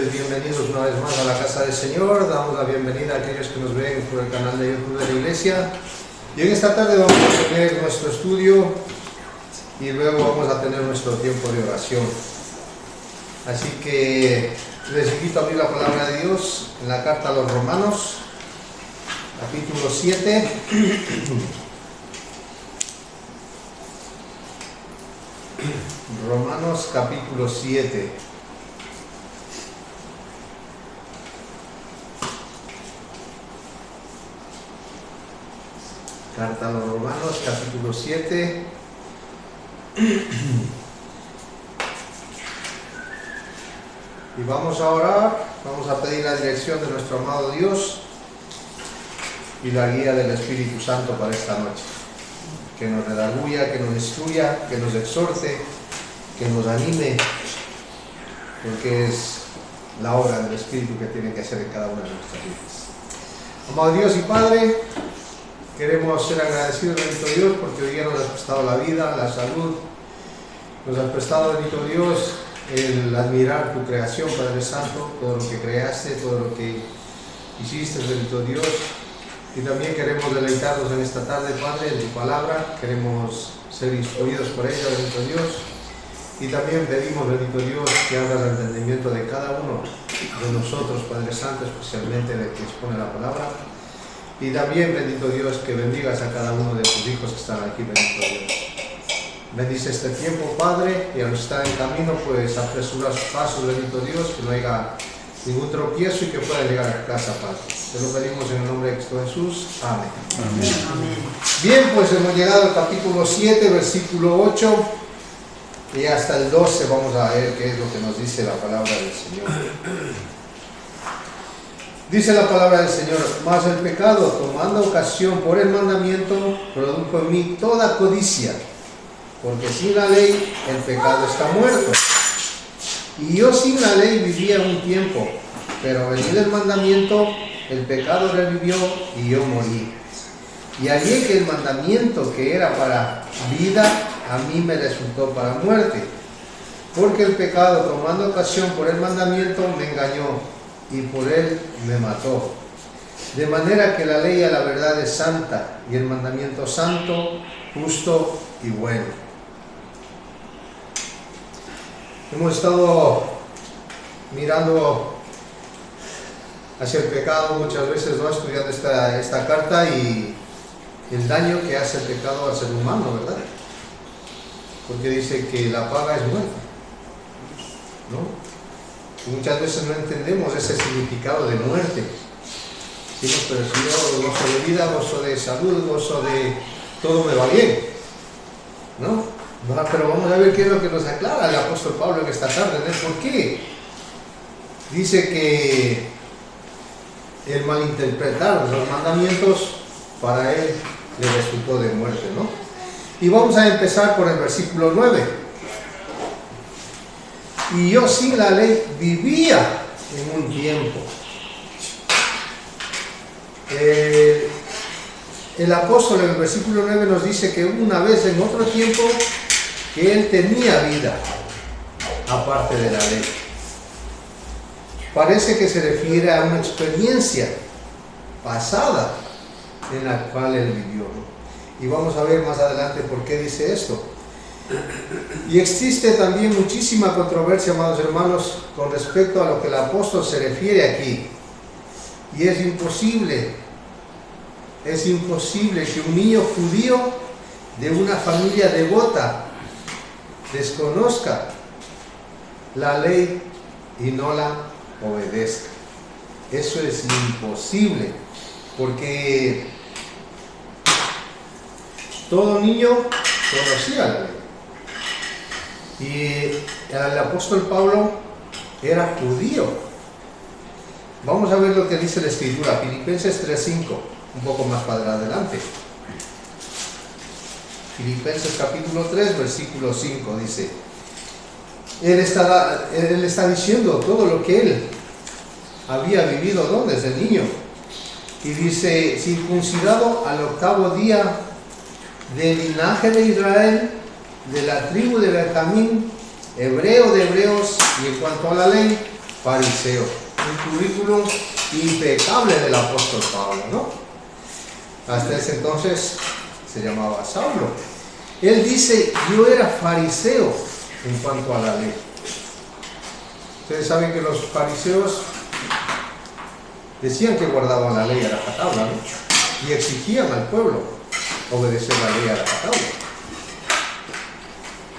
Pues bienvenidos una vez más a la casa del Señor. Damos la bienvenida a aquellos que nos ven por el canal de YouTube de la iglesia. Y en esta tarde vamos a tener nuestro estudio y luego vamos a tener nuestro tiempo de oración. Así que les invito a abrir la palabra de Dios en la carta a los Romanos, capítulo 7. Romanos capítulo 7. Carta a los Romanos capítulo 7. Y vamos a orar, vamos a pedir la dirección de nuestro amado Dios y la guía del Espíritu Santo para esta noche. Que nos redarguya, que nos instruya, que nos exhorte, que nos anime, porque es la obra del Espíritu que tiene que hacer en cada una de nuestras vidas. Amado Dios y Padre, queremos ser agradecidos, bendito Dios, porque hoy día nos has prestado la vida, la salud, nos has prestado, bendito Dios, el admirar tu creación, Padre Santo, todo lo que creaste, todo lo que hiciste, bendito Dios. Y también queremos deleitarnos en esta tarde, Padre, en tu palabra, queremos ser instruidos por ella, bendito Dios. Y también pedimos, bendito Dios, que abras el entendimiento de cada uno de nosotros, Padre Santo, especialmente del que expone la palabra. Y también, bendito Dios, que bendigas a cada uno de tus hijos que están aquí, bendito Dios. Bendice este tiempo, Padre, y al estar en camino, pues apresura sus pasos, bendito Dios, que no haya ningún tropiezo y que pueda llegar a casa, Padre. Te lo pedimos en el nombre de Cristo Jesús. Amén. Amén. Amén. Bien, pues hemos llegado al capítulo 7, versículo 8, y hasta el 12 vamos a ver qué es lo que nos dice la palabra del Señor. Dice la palabra del Señor: mas el pecado, tomando ocasión por el mandamiento, produjo en mí toda codicia, porque sin la ley el pecado está muerto. Y yo sin la ley vivía un tiempo, pero venido el mandamiento, el pecado revivió y yo morí. Y hallé que el mandamiento que era para vida, a mí me resultó para muerte, porque el pecado, tomando ocasión por el mandamiento, me engañó y por él me mató. De manera que la ley a la verdad es santa, y el mandamiento santo, justo y bueno. Hemos estado mirando hacia el pecado muchas veces, ¿no? Estudiando esta carta y el daño que hace el pecado al ser humano, ¿verdad? Porque dice que la paga es muerte, ¿no? Y muchas veces no entendemos ese significado de muerte. Decimos, pero si yo gozo de vida, gozo de salud, gozo de todo me va bien, ¿no? Pero vamos a ver qué es lo que nos aclara el apóstol Pablo en esta tarde, ¿no? ¿Por qué? Dice que el malinterpretar los mandamientos para él le resultó de muerte, ¿no? Y vamos a empezar por el versículo 9. Y yo sin la ley vivía en un tiempo. El apóstol en el versículo 9 nos dice que una vez en otro tiempo que él tenía vida aparte de la ley. Parece que se refiere a una experiencia pasada en la cual él vivió. Y vamos a ver más adelante por qué dice esto. Y existe también muchísima controversia, amados hermanos, con respecto a lo que el apóstol se refiere aquí. Y es imposible que un niño judío de una familia devota desconozca la ley y no la obedezca. Eso es imposible, porque todo niño conocía la ley. Y el apóstol Pablo era judío. Vamos a ver lo que dice la Escritura, Filipenses 3:5, un poco más para adelante. Filipenses capítulo 3, versículo 5 dice, él está diciendo todo lo que él había vivido, ¿no? Desde niño. Y dice, circuncidado al 8º día del linaje de Israel, de la tribu de Benjamín, hebreo de hebreos, y en cuanto a la ley, fariseo. Un currículum impecable del apóstol Pablo, ¿no? Hasta ese entonces se llamaba Saulo. Él dice, yo era fariseo en cuanto a la ley. Ustedes saben que los fariseos decían que guardaban la ley a rajatabla, ¿no? Y exigían al pueblo obedecer la ley a rajatabla.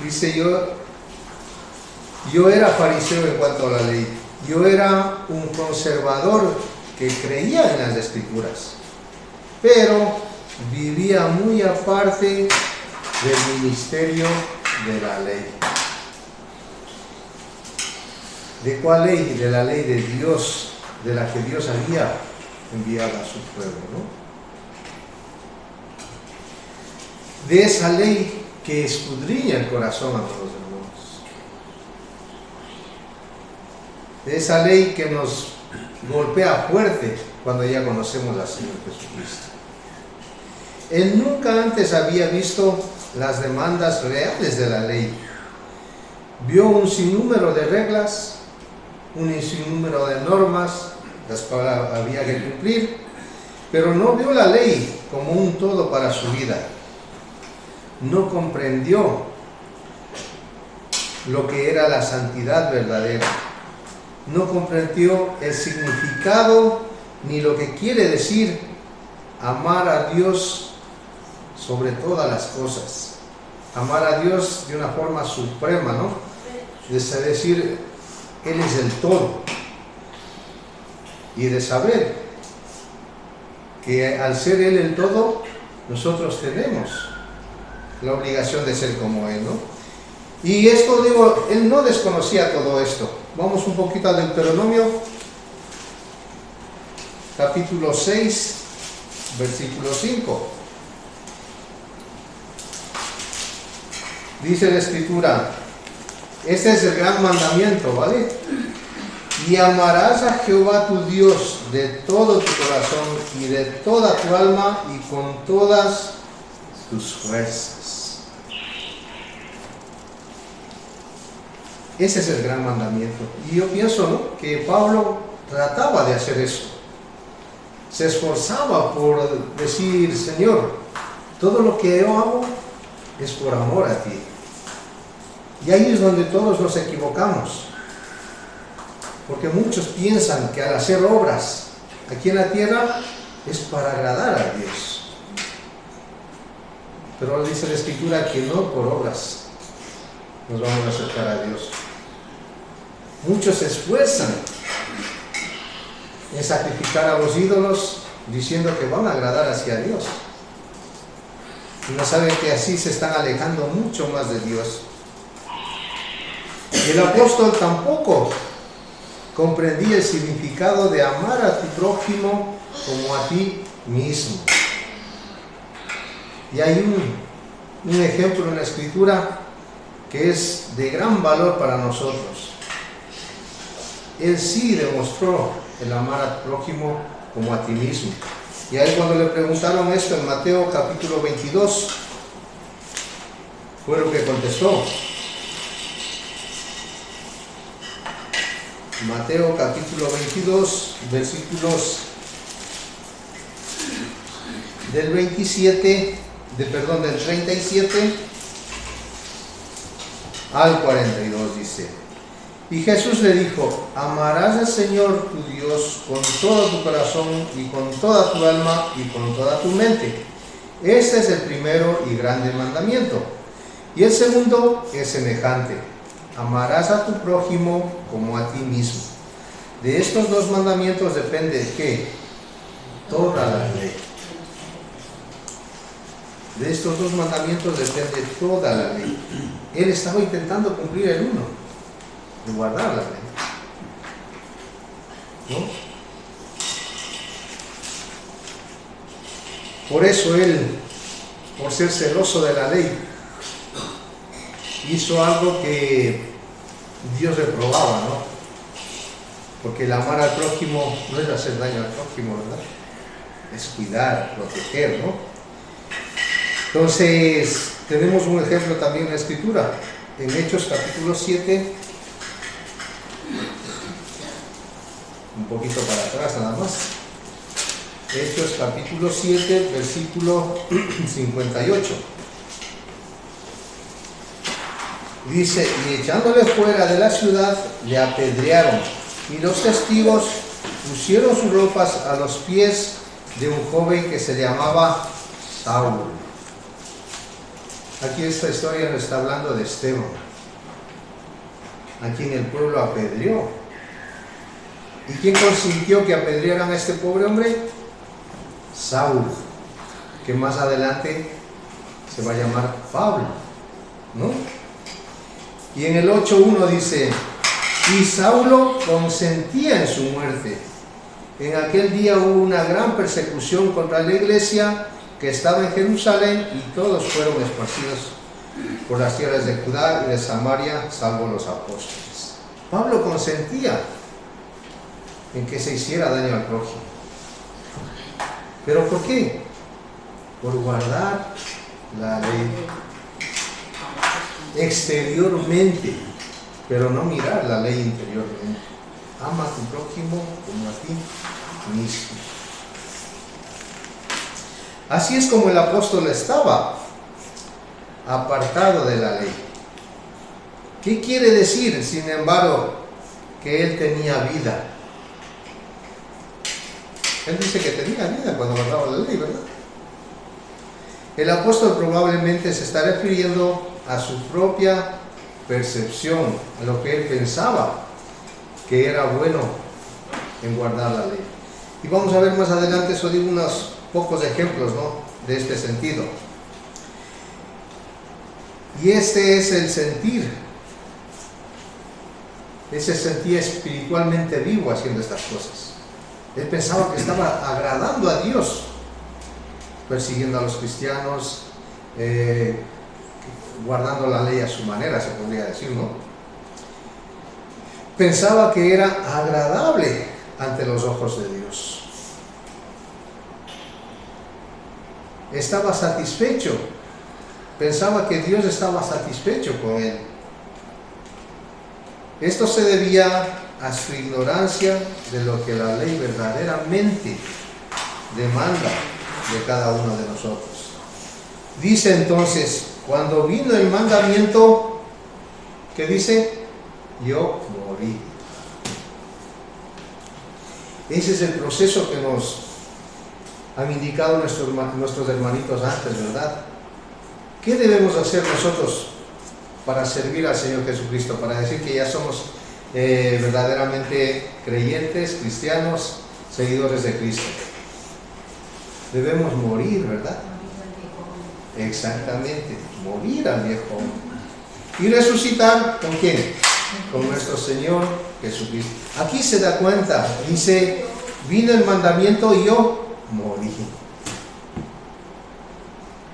Dice, yo era fariseo en cuanto a la ley. Yo era un conservador que creía en las escrituras, pero vivía muy aparte del ministerio de la ley. ¿De cuál ley? De la ley de Dios, de la que Dios había enviado a su pueblo, ¿no? De esa ley que escudriña el corazón a los hermanos. De esa ley que nos golpea fuerte cuando ya conocemos al Señor Jesucristo. Él nunca antes había visto las demandas reales de la ley. Vio un sinnúmero de reglas, un sinnúmero de normas, las cuales había que cumplir, pero no vio la ley como un todo para su vida. No comprendió lo que era la santidad verdadera. No comprendió el significado ni lo que quiere decir amar a Dios sobre todas las cosas. Amar a Dios de una forma suprema, ¿no? De decir, Él es el todo. Y de saber que al ser Él el todo, nosotros tenemos la obligación de ser como Él, ¿no? Y esto, digo, Él no desconocía todo esto. Vamos un poquito al Deuteronomio, capítulo 6, versículo 5. Dice la Escritura, este es el gran mandamiento, ¿vale? Y amarás a Jehová tu Dios de todo tu corazón y de toda tu alma y con todas tus fuerzas. Ese es el gran mandamiento. Y yo pienso, ¿no?, que Pablo trataba de hacer eso. Se esforzaba por decir, Señor, todo lo que yo hago es por amor a ti. Y ahí es donde todos nos equivocamos. Porque muchos piensan que al hacer obras aquí en la tierra es para agradar a Dios. Pero dice la Escritura que no por obras nos vamos a acercar a Dios. Muchos se esfuerzan en sacrificar a los ídolos diciendo que van a agradar hacia Dios. Y no saben que así se están alejando mucho más de Dios. El apóstol tampoco comprendía el significado de amar a tu prójimo como a ti mismo. Y hay un ejemplo en la Escritura que es de gran valor para nosotros. Él sí demostró el amar a tu prójimo como a ti mismo. Y ahí cuando le preguntaron esto en Mateo capítulo 22, fue lo que contestó. Mateo capítulo 22, versículos del 37 al 42 dice: y Jesús le dijo, amarás al Señor tu Dios con todo tu corazón y con toda tu alma y con toda tu mente. Este es el primero y grande mandamiento. Y el segundo es semejante: amarás a tu prójimo como a ti mismo. De estos dos mandamientos depende ¿qué? Toda la ley. De estos dos mandamientos depende toda la ley. Él estaba intentando cumplir el uno, de guardar la ley, ¿no? Por eso él, por ser celoso de la ley, hizo algo que Dios reprobaba, ¿no? Porque el amar al prójimo no es hacer daño al prójimo, ¿verdad? Es cuidar, proteger, ¿no? Entonces, tenemos un ejemplo también en la Escritura, en Hechos capítulo 7, un poquito para atrás nada más. Hechos capítulo 7, versículo 58. Dice, y echándole fuera de la ciudad, le apedrearon, y los testigos pusieron sus ropas a los pies de un joven que se llamaba Saulo. Aquí esta historia nos está hablando de Esteban, a quien el pueblo apedreó. ¿Y quién consintió que apedrearan a este pobre hombre? Saulo, que más adelante se va a llamar Pablo, ¿no? Y en el 8.1 dice, y Saulo consentía en su muerte. En aquel día hubo una gran persecución contra la iglesia que estaba en Jerusalén, y todos fueron esparcidos por las tierras de Judá y de Samaria, salvo los apóstoles. Pablo consentía en que se hiciera daño al prójimo. ¿Pero por qué? Por guardar la ley exteriormente, pero no mirar la ley interiormente. Ama a tu prójimo como a ti mismo. Así es como el apóstol estaba apartado de la ley. ¿Qué quiere decir, sin embargo, que él tenía vida? Él dice que tenía vida cuando guardaba la ley, ¿verdad? El apóstol probablemente se está refiriendo a su propia percepción, a lo que él pensaba que era bueno en guardar la ley. Y vamos a ver más adelante, eso digo unos pocos ejemplos, ¿no?, de este sentido. Y este es el sentir, ese sentir espiritualmente vivo haciendo estas cosas. Él pensaba que estaba agradando a Dios, persiguiendo a los cristianos, guardando la ley a su manera, se podría decir, ¿no? Pensaba que era agradable ante los ojos de Dios. Estaba satisfecho. Pensaba que Dios estaba satisfecho con él. Esto se debía a su ignorancia de lo que la ley verdaderamente demanda de cada uno de nosotros. Dice entonces, cuando vino el mandamiento, ¿qué dice? Yo morí. Ese es el proceso que nos han indicado nuestros hermanitos antes, ¿verdad? ¿Qué debemos hacer nosotros para servir al Señor Jesucristo? Para decir que ya somos verdaderamente creyentes, cristianos, seguidores de Cristo. Debemos morir, ¿verdad? Exactamente, morir al viejo hombre. Y resucitar, ¿con quién? Con nuestro Señor Jesucristo. Aquí se da cuenta, dice, vino el mandamiento y yo morí.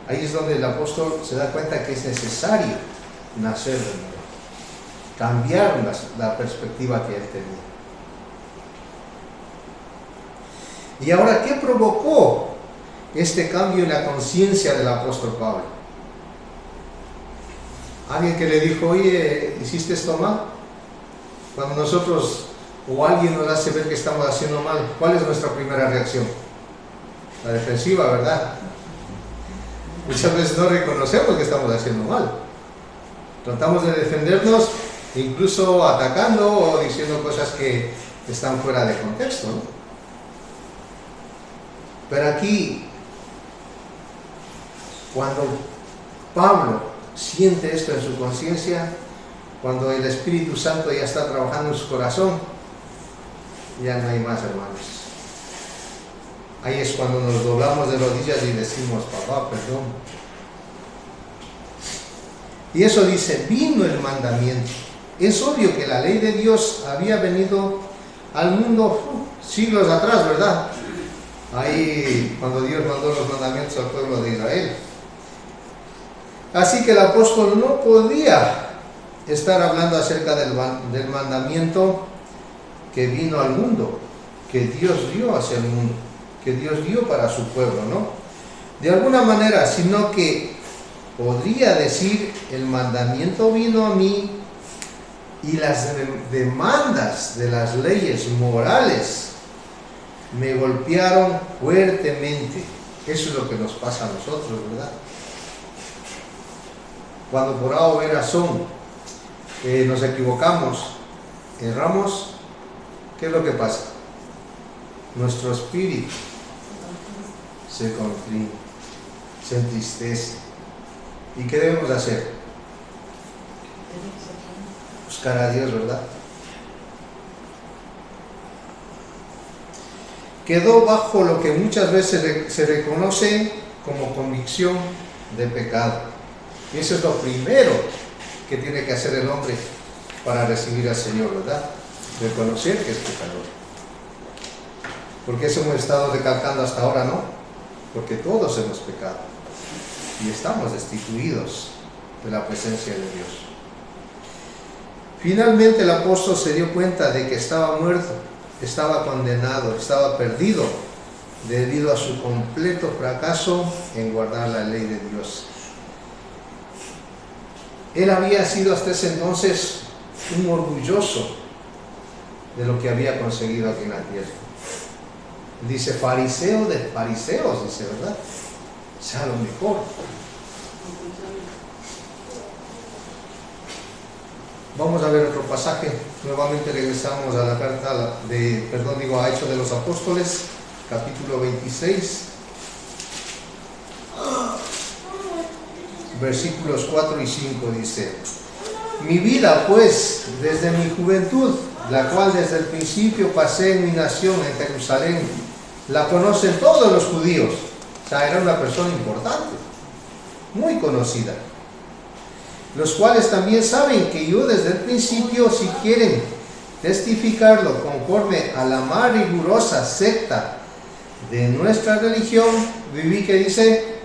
Ahí es donde el apóstol se da cuenta que es necesario nacer de nuevo, cambiar la perspectiva que él tenía. Y ahora, ¿qué provocó este cambio en la conciencia del apóstol Pablo? Alguien que le dijo, oye, ¿hiciste esto mal? Cuando nosotros o alguien nos hace ver que estamos haciendo mal, ¿cuál es nuestra primera reacción? La defensiva, ¿verdad? Muchas veces no reconocemos que estamos haciendo mal. Tratamos de defendernos, incluso atacando o diciendo cosas que están fuera de contexto, ¿no? Pero aquí, cuando Pablo siente esto en su conciencia, cuando el Espíritu Santo ya está trabajando en su corazón, ya no hay más, hermanos. Ahí es cuando nos doblamos de rodillas y decimos, papá, perdón. Y eso dice, vino el mandamiento. Es obvio que la ley de Dios había venido al mundo siglos atrás, ¿verdad? Ahí, cuando Dios mandó los mandamientos al pueblo de Israel. Así que el apóstol no podía estar hablando acerca del mandamiento que vino al mundo, que Dios dio hacia el mundo, que Dios dio para su pueblo, ¿no? De alguna manera, sino que podría decir, el mandamiento vino a mí y las demandas de las leyes morales me golpearon fuertemente. Eso es lo que nos pasa a nosotros, ¿verdad? Cuando por A o B razón nos equivocamos, erramos, ¿qué es lo que pasa? Nuestro espíritu se comprime, se entristece. ¿Y qué debemos hacer? Buscar a Dios, ¿verdad? Quedó bajo lo que muchas veces se reconoce como convicción de pecado. Y eso es lo primero que tiene que hacer el hombre para recibir al Señor, ¿verdad? Reconocer que es pecador. Porque eso hemos estado recalcando hasta ahora, ¿no? Porque todos hemos pecado y estamos destituidos de la presencia de Dios. Finalmente el apóstol se dio cuenta de que estaba muerto, estaba condenado, estaba perdido debido a su completo fracaso en guardar la ley de Dios. Él había sido hasta ese entonces un orgulloso de lo que había conseguido aquí en la tierra. Dice fariseo de fariseos, dice, ¿verdad? O sea, lo mejor. Vamos a ver otro pasaje. Nuevamente regresamos a la carta a Hechos de los Apóstoles, capítulo 26, versículos 4 y 5 dice: mi vida, pues, desde mi juventud, la cual desde el principio pasé en mi nación, en Jerusalén, la conocen todos los judíos. O sea, era una persona importante, muy conocida, los cuales también saben que yo desde el principio, si quieren testificarlo conforme a la más rigurosa secta de nuestra religión, viví, que dice,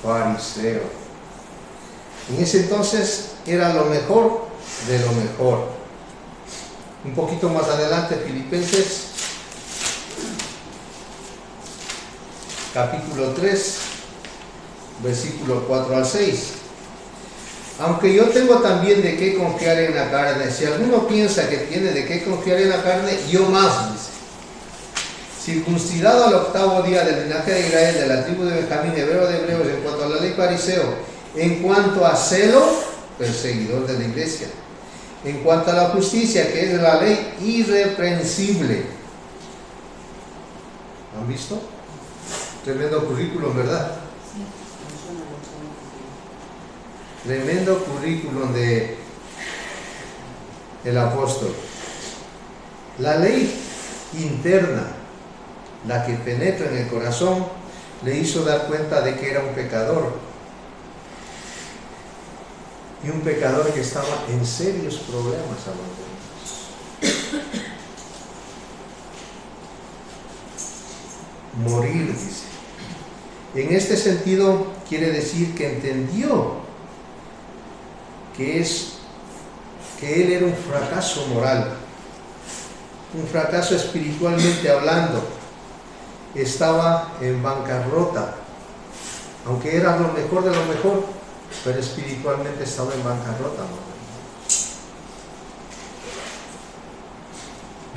fariseo. En ese entonces era lo mejor de lo mejor. Un poquito más adelante, Filipenses, capítulo 3, versículo 4 al 6. Aunque yo tengo también de qué confiar en la carne, si alguno piensa que tiene de qué confiar en la carne, yo más, dice. Circuncidado al 8º día del linaje de Israel, de la tribu de Benjamín, hebreo de hebreos, en cuanto a la ley fariseo, en cuanto a celo, perseguidor de la iglesia, en cuanto a la justicia, que es la ley, irreprensible. ¿Han visto? Tremendo currículum, ¿verdad? Tremendo currículum de el apóstol. La ley interna, la que penetra en el corazón, le hizo dar cuenta de que era un pecador. Y un pecador que estaba en serios problemas, amados. Morir, dice. En este sentido, quiere decir que entendió que él era un fracaso moral, un fracaso espiritualmente hablando. Estaba en bancarrota, aunque era lo mejor de lo mejor, pero espiritualmente estaba en bancarrota, ¿no?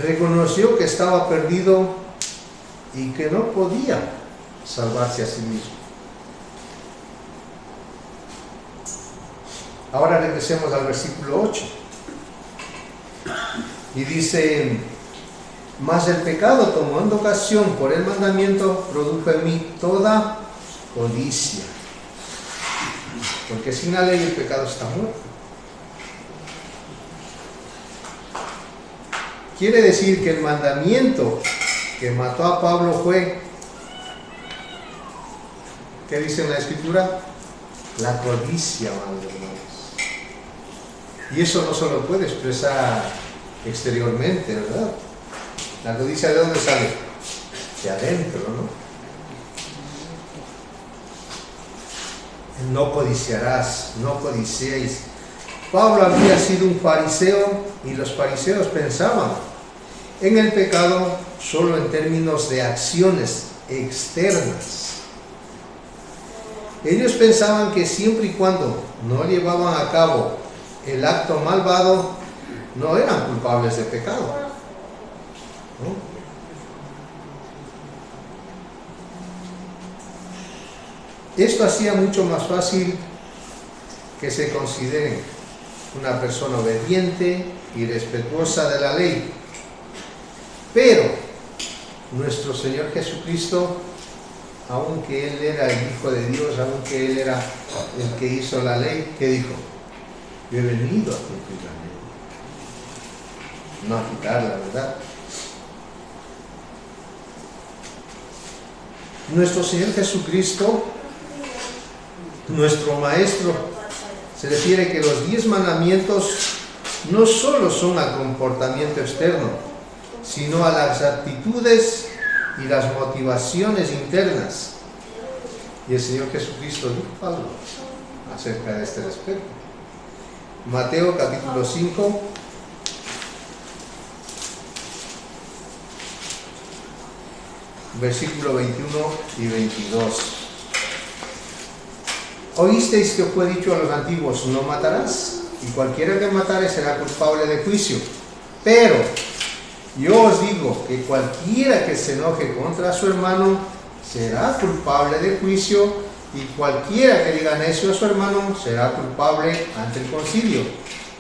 Reconoció que estaba perdido y que no podía salvarse a sí mismo. Ahora regresemos al versículo 8. Y dice: mas el pecado, tomando ocasión por el mandamiento, produjo en mí toda codicia. Porque sin la ley el pecado está muerto. Quiere decir que el mandamiento que mató a Pablo fue, ¿qué dice en la Escritura? La codicia, amados hermanos. Y eso no solo puede expresar exteriormente, ¿verdad? La codicia, ¿de dónde sale? De adentro, ¿no? No codiciarás, no codiciéis. Pablo había sido un fariseo y los fariseos pensaban en el pecado solo en términos de acciones externas. Ellos pensaban que siempre y cuando no llevaban a cabo el acto malvado, no eran culpables de pecado, ¿no? Esto hacía mucho más fácil que se consideren una persona obediente y respetuosa de la ley. Pero nuestro Señor Jesucristo, aunque Él era el Hijo de Dios, aunque Él era el que hizo la ley, ¿qué dijo? Yo he venido a cumplir la ley, no a quitarla, ¿verdad? Nuestro Señor Jesucristo, nuestro Maestro, se refiere que los 10 mandamientos no solo son al comportamiento externo, sino a las actitudes y las motivaciones internas. Y el Señor Jesucristo dijo algo acerca de este respecto. Mateo capítulo 5, versículo 21 y 22. Oísteis que fue dicho a los antiguos, no matarás, y cualquiera que matare será culpable de juicio. Pero yo os digo que cualquiera que se enoje contra su hermano será culpable de juicio, y cualquiera que diga necio a su hermano será culpable ante el concilio,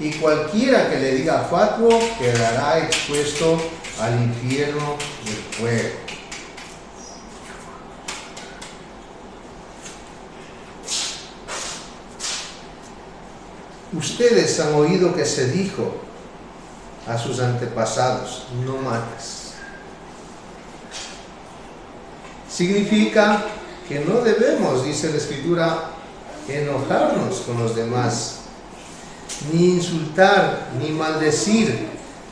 y cualquiera que le diga fatuo quedará expuesto al infierno del fuego. Ustedes han oído que se dijo a sus antepasados, no mates. Significa que no debemos, dice la Escritura, enojarnos con los demás, ni insultar, ni maldecir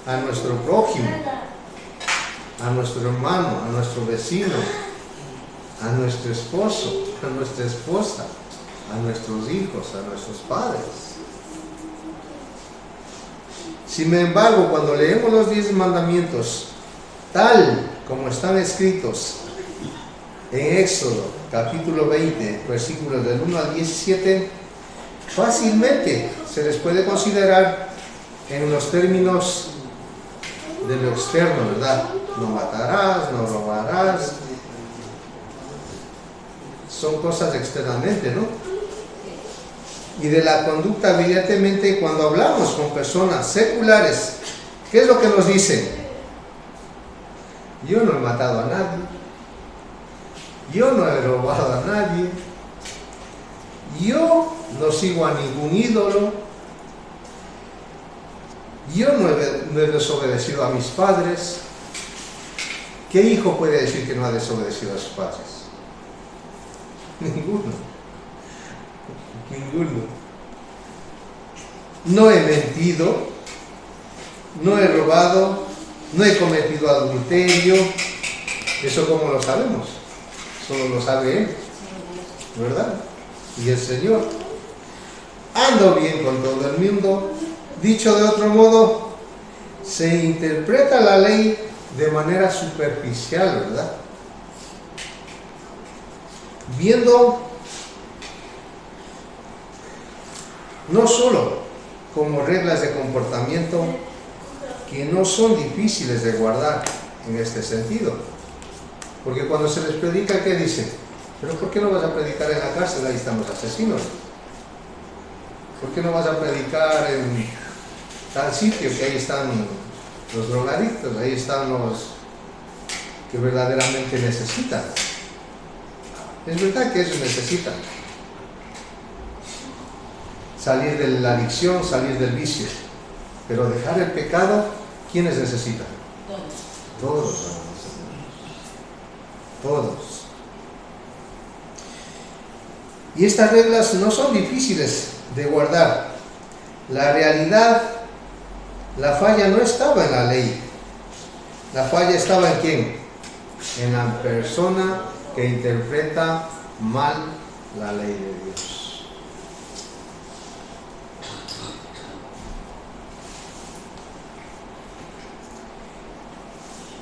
a nuestro prójimo, a nuestro hermano, a nuestro vecino, a nuestro esposo, a nuestra esposa, a nuestros hijos, a nuestros padres. Sin embargo, cuando leemos los 10 mandamientos, tal como están escritos en Éxodo, capítulo 20, versículos del 1 al 17, fácilmente se les puede considerar en los términos de lo externo, ¿verdad? No matarás, no robarás. Son cosas externamente, ¿no? Y de la conducta, evidentemente, cuando hablamos con personas seculares, ¿qué es lo que nos dicen? Yo no he matado a nadie, yo no he robado a nadie, yo no sigo a ningún ídolo, yo no he desobedecido a mis padres. ¿Qué hijo puede decir que no ha desobedecido a sus padres? Ninguno. Ninguno. No he mentido, no he robado, no he cometido adulterio. ¿Eso cómo lo sabemos? Solo lo sabe Él, ¿verdad? Y el Señor. Ando bien con todo el mundo. Dicho de otro modo, se interpreta la ley de manera superficial, ¿verdad? Viendo no solo como reglas de comportamiento que no son difíciles de guardar en este sentido. Porque cuando se les predica, ¿qué dicen? ¿Pero por qué no vas a predicar en la cárcel? Ahí están los asesinos. ¿Por qué no vas a predicar en tal sitio? Que ahí están los drogadictos, ahí están los que verdaderamente necesitan. Es verdad que ellos necesitan salir de la adicción, salir del vicio, pero dejar el pecado, ¿quiénes necesitan? Todos. Todos. Y estas reglas no son difíciles de guardar. La realidad, la falla no estaba en la ley. La falla estaba en ¿quién? En la persona que interpreta mal la ley de Dios.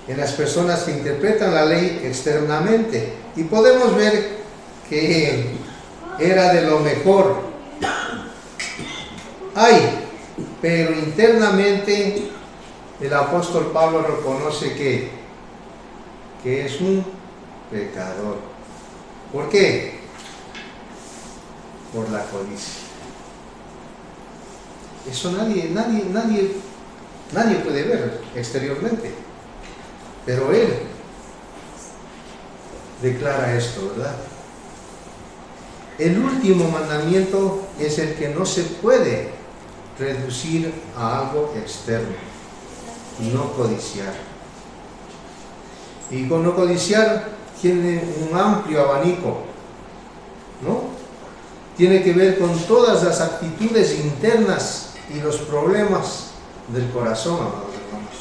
En las personas que interpretan la ley externamente. Y podemos ver que era de lo mejor. Hay pero internamente el apóstol Pablo reconoce que es un pecador. ¿Por qué? Por la codicia. Eso nadie puede ver exteriormente, pero él declara esto, ¿verdad? El último mandamiento es el que no se puede reducir a algo externo: no codiciar. Y con no codiciar tiene un amplio abanico, ¿no? Tiene que ver con todas las actitudes internas y los problemas del corazón, amados hermanos.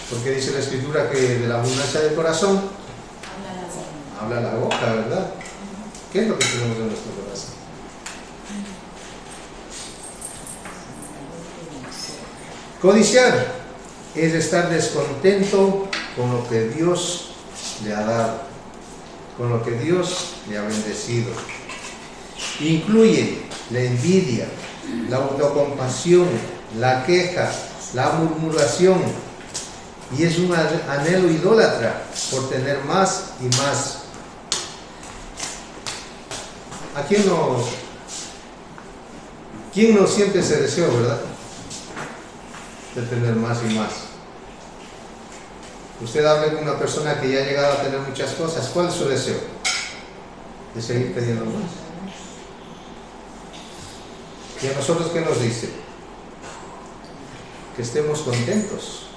Porque dice la Escritura que de la abundancia del corazón habla la boca, ¿verdad? ¿Qué es lo que tenemos en nuestro corazón? Codiciar es estar descontento con lo que Dios le ha dado, con lo que Dios le ha bendecido. Incluye la envidia, la autocompasión, la queja, la murmuración, y es un anhelo idólatra por tener más y más. ¿A quién no siente ese deseo, verdad? De tener más y más. Usted habla con una persona que ya ha llegado a tener muchas cosas. ¿Cuál es su deseo? De seguir teniendo más. ¿Y a nosotros qué nos dice? Que estemos contentos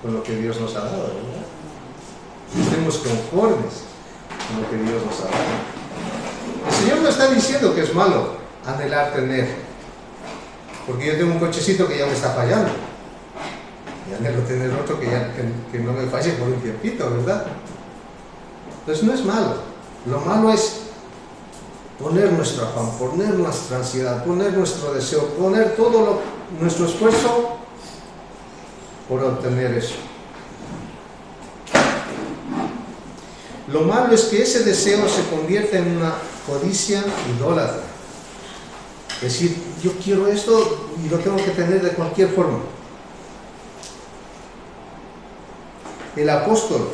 con lo que Dios nos ha dado, ¿verdad? Que estemos conformes con lo que Dios nos ha dado. El Señor no está diciendo que es malo anhelar tener, porque yo tengo un cochecito que ya me está fallando y anhelo tener otro que no me falle por un tiempito, ¿verdad? Entonces no es malo. Lo malo es poner nuestro afán, poner nuestra ansiedad, poner nuestro deseo, poner todo nuestro esfuerzo por obtener eso. Lo malo es que ese deseo se convierte en una codicia idólatra. Es decir, yo quiero esto y lo tengo que tener de cualquier forma. El apóstol,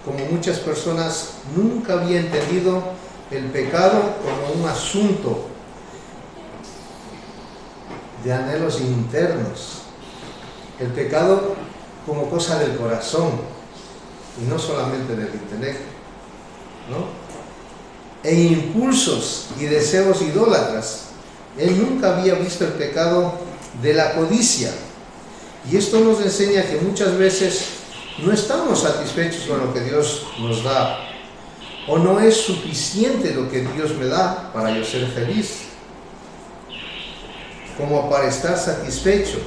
como muchas personas, nunca había entendido el pecado como un asunto de anhelos internos. El pecado como cosa del corazón y no solamente del intelecto, ¿no? E impulsos y deseos idólatras. Él nunca había visto el pecado de la codicia. Y esto nos enseña que muchas veces no estamos satisfechos con lo que Dios nos da, o no es suficiente lo que Dios me da para yo ser feliz, como para estar satisfecho.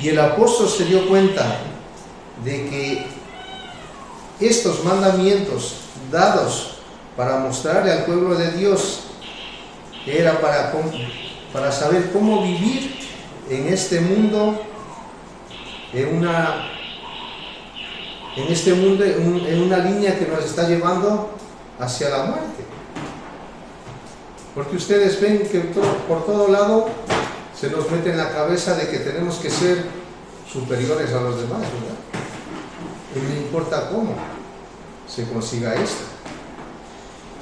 Y el apóstol se dio cuenta de que estos mandamientos dados para mostrarle al pueblo de Dios era para saber cómo vivir en este mundo, en una línea que nos está llevando hacia la muerte. Porque ustedes ven que por todo lado se nos mete en la cabeza de que tenemos que ser superiores a los demás, ¿verdad? Y no importa cómo se consiga esto.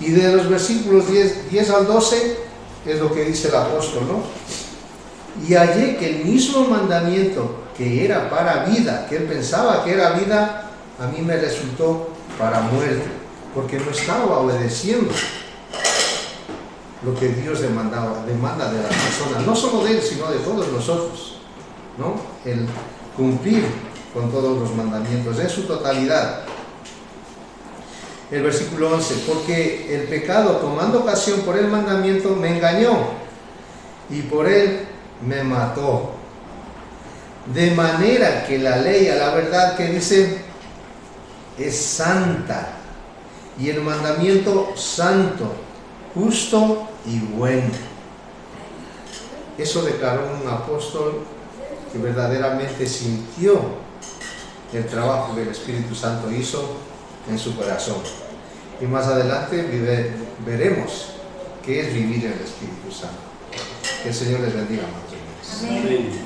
Y de los versículos 10 al 12 es lo que dice el apóstol, ¿no? Y hallé que el mismo mandamiento que era para vida, que él pensaba que era vida, a mí me resultó para muerte, porque no estaba obedeciendo lo que Dios demanda de las personas, no solo de él, sino de todos nosotros, ¿no? El cumplir con todos los mandamientos en su totalidad. El versículo 11, porque el pecado, tomando ocasión por el mandamiento, me engañó y por él me mató. De manera que la ley, a la verdad que dice, es santa, y el mandamiento santo, justo y bueno. Eso declaró un apóstol que verdaderamente sintió el trabajo que el Espíritu Santo hizo en su corazón. Y más adelante veremos qué es vivir en el Espíritu Santo. Que el Señor les bendiga, hermanos. Amén.